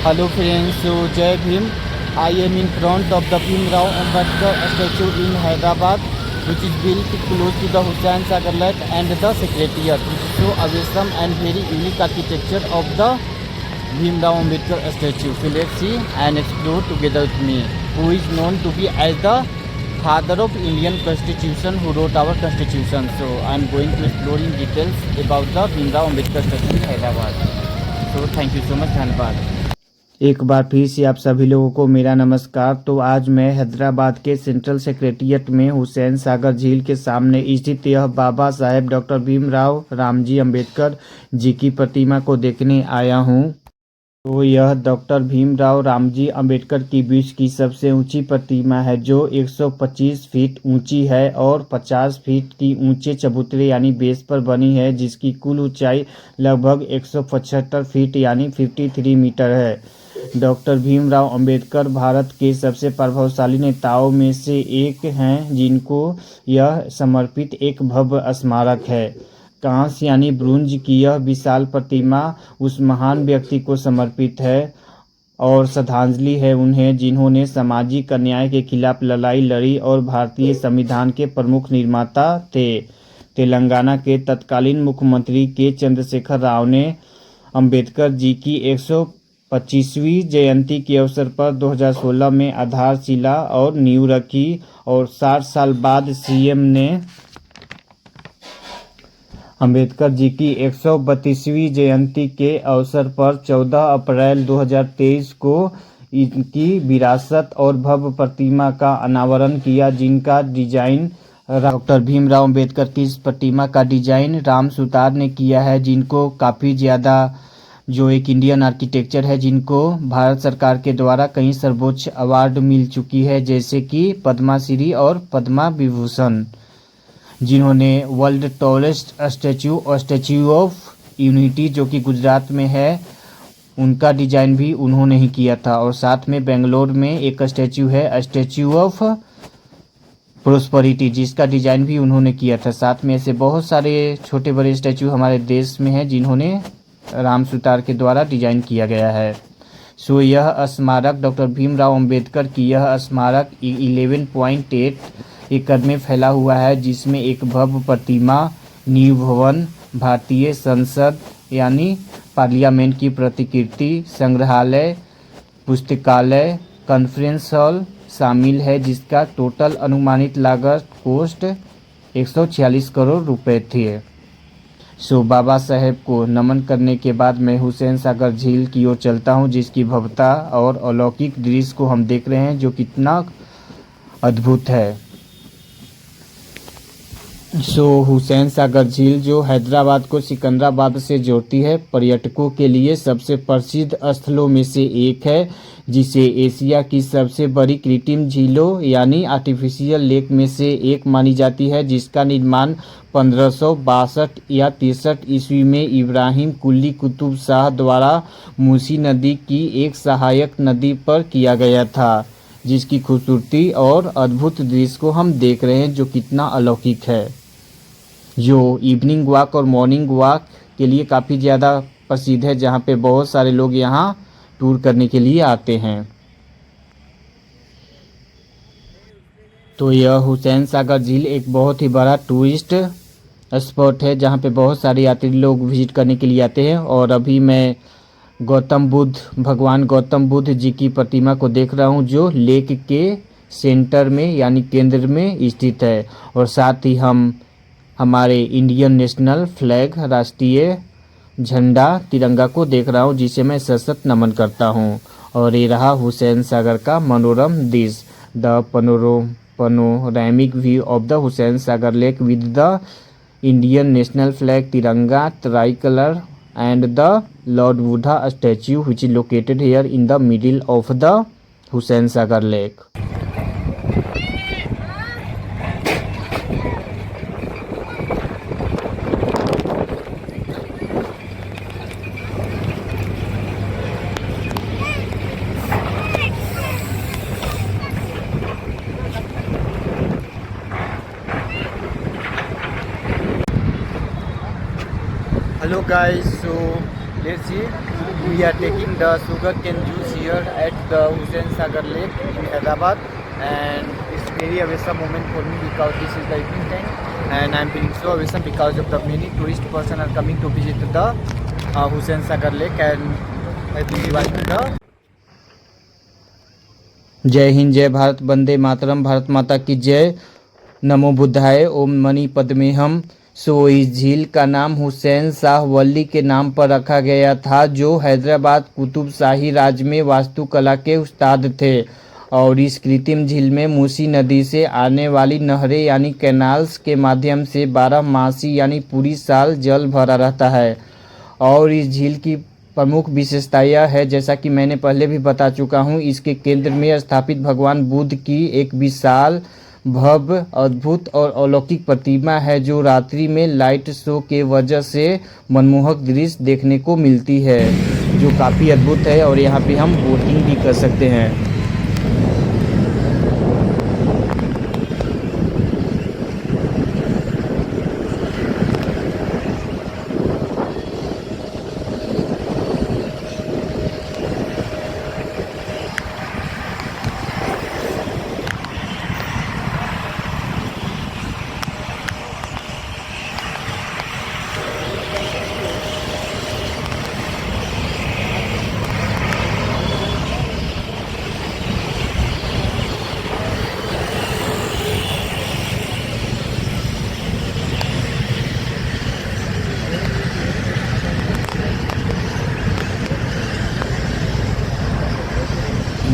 Hello friends, so Jai Bhim. I am in front of the Bhim Rao Ambedkar statue in Hyderabad, which is built close to the Hussain Sagar Lake and the Secretariat, which is so awesome and very unique architecture of the Bhim Rao Ambedkar statue. So let's see and explore together with me, who is known to be as the father of Indian Constitution, who wrote our Constitution. So I am going to explore in details about the Bhim Rao Ambedkar statue in Hyderabad. So thank you so much. धन्यवाद। एक बार फिर से आप सभी लोगों को मेरा नमस्कार। तो आज मैं हैदराबाद के सेंट्रल सेक्रेटेरिएट में हुसैन सागर झील के सामने स्थित यह बाबा साहेब डॉक्टर भीमराव रामजी अंबेडकर जी की प्रतिमा को देखने आया हूं। तो यह डॉक्टर भीमराव रामजी अंबेडकर की विश्व की सबसे ऊंची प्रतिमा है, जो 125 फीट ऊंची है और 50 फीट की ऊंचे चबूतरे यानी बेस पर बनी है, जिसकी कुल ऊंचाई लगभग 175 फीट यानी 53 मीटर है। डॉक्टर भीमराव अंबेडकर भारत के सबसे प्रभावशाली नेताओं में से एक हैं, जिनको यह समर्पित एक भव्य स्मारक है। कांस्य यानी ब्रोंज की यह विशाल प्रतिमा उस महान व्यक्ति को समर्पित है और श्रद्धांजलि है उन्हें, जिन्होंने सामाजिक अन्याय के खिलाफ लड़ाई लड़ी और भारतीय संविधान के प्रमुख निर्माता थे। तेलंगाना के तत्कालीन मुख्यमंत्री के चंद्रशेखर राव ने अंबेडकर जी की 125वीं जयंती के अवसर पर 2016 में आधारशिला और नींव रखी और 60 साल बाद सीएम ने अंबेडकर जी की 132वीं जयंती के अवसर पर 14 अप्रैल 2023 को इनकी विरासत और भव्य प्रतिमा का अनावरण किया, जिनका डिजाइन डॉक्टर भीमराव अंबेडकर की इस प्रतिमा का डिजाइन राम सुतार ने किया है, जिनको काफ़ी ज़्यादा जो एक इंडियन आर्किटेक्चर है, जिनको भारत सरकार के द्वारा कई सर्वोच्च अवार्ड मिल चुकी है, जैसे कि पद्मश्री और पद्मा विभूषण। जिन्होंने world tallest statue of unity जो कि गुजरात में है, उनका डिजाइन भी उन्होंने ही किया था। और साथ में बेंगलोर में एक स्टैच्यू है, स्टैच्यू ऑफ प्रोस्पेरिटी, जिसका डिजाइन भी उन्होंने किया था। साथ में ऐसे बहुत सारे छोटे बड़े स्टैच्यू हमारे देश में हैं, जिन्होंने राम सुतार के द्वारा डिजाइन किया गया है। सो यह स्मारक डॉक्टर भीमराव अंबेडकर की यह स्मारक 11.8 एकड़ में फैला हुआ है, जिसमें एक भव्य प्रतिमा, नींव भवन, भारतीय संसद यानी पार्लियामेंट की प्रतिकृति, संग्रहालय, पुस्तकालय, कॉन्फ्रेंस हॉल शामिल है, जिसका टोटल अनुमानित लागत कॉस्ट 146 करोड़ रुपए थी। सो बाबा साहेब को नमन करने के बाद मैं हुसैन सागर झील की ओर चलता हूं, जिसकी भव्यता और अलौकिक दृश्य को हम देख रहे हैं, जो कितना अद्भुत है। सो हुसैन सागर झील जो हैदराबाद को सिकंदराबाद से जोड़ती है, पर्यटकों के लिए सबसे प्रसिद्ध स्थलों में से एक है, जिसे एशिया की सबसे बड़ी कृत्रिम झीलों यानी आर्टिफिशियल लेक में से एक मानी जाती है, जिसका निर्माण 1562 या 63 ईस्वी में इब्राहिम कुली कुतुब शाह द्वारा मूसी नदी की एक सहायक नदी पर किया गया था, जिसकी खूबसूरती और अद्भुत दृश्य को हम देख रहे हैं, जो कितना अलौकिक है, जो इवनिंग वॉक और मॉर्निंग वॉक के लिए काफ़ी ज़्यादा प्रसिद्ध है, जहाँ पे बहुत सारे लोग यहाँ टूर करने के लिए आते हैं। तो यह हुसैन सागर झील एक बहुत ही बड़ा टूरिस्ट स्पॉट है, जहाँ पे बहुत सारे यात्री लोग विजिट करने के लिए आते हैं। और अभी मैं भगवान गौतम बुद्ध जी की प्रतिमा को देख रहा हूँ, जो लेक के सेंटर में यानी केंद्र में स्थित है। और साथ ही हम हमारे इंडियन नेशनल फ्लैग, राष्ट्रीय झंडा तिरंगा को देख रहा हूँ, जिसे मैं सशक्त नमन करता हूँ। और ये रहा हुसैन सागर का मनोरम दृश्य, the panoramic view of the Hussain Sagar Lake with the Indian national flag, Tiranga, tricolor and the Lord Buddha statue, which is located here in the middle of the Hussain Sagar Lake. Hello guys, so let's see we are taking the sugarcane juice here at the Hussain Sagar Lake in Hyderabad, and it's very awesome moment for me because this is the evening time and I'm feeling so awesome because of the many tourist person are coming to visit the Hussain Sagar Lake, and I will be watching the जय हिंद, जय भारत, वंदे मातरम, भारत माता की जय, नमो बुद्धाय, ओम मणि पद्मे हम। सो इस झील का नाम हुसैन शाह वली के नाम पर रखा गया था, जो हैदराबाद कुतुब शाही राज में वास्तुकला के उस्ताद थे। और इस कृत्रिम झील में मूसी नदी से आने वाली नहरें यानी कैनाल्स के माध्यम से 12 मासी यानी पूरी साल जल भरा रहता है। और इस झील की प्रमुख विशेषता यह है, जैसा कि मैंने पहले भी बता चुका हूँ, इसके केंद्र में स्थापित भगवान बुद्ध की एक विशाल, भव्य, अद्भुत और अलौकिक प्रतिमा है, जो रात्रि में लाइट शो के वजह से मनमोहक दृश्य देखने को मिलती है, जो काफ़ी अद्भुत है। और यहाँ पे हम बोटिंग भी कर सकते हैं।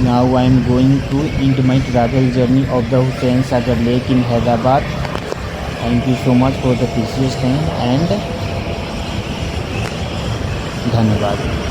Now I am going to end my travel journey of the Hussain Sagar Lake in Hyderabad. Thank you so much for the precious time and धन्यवाद।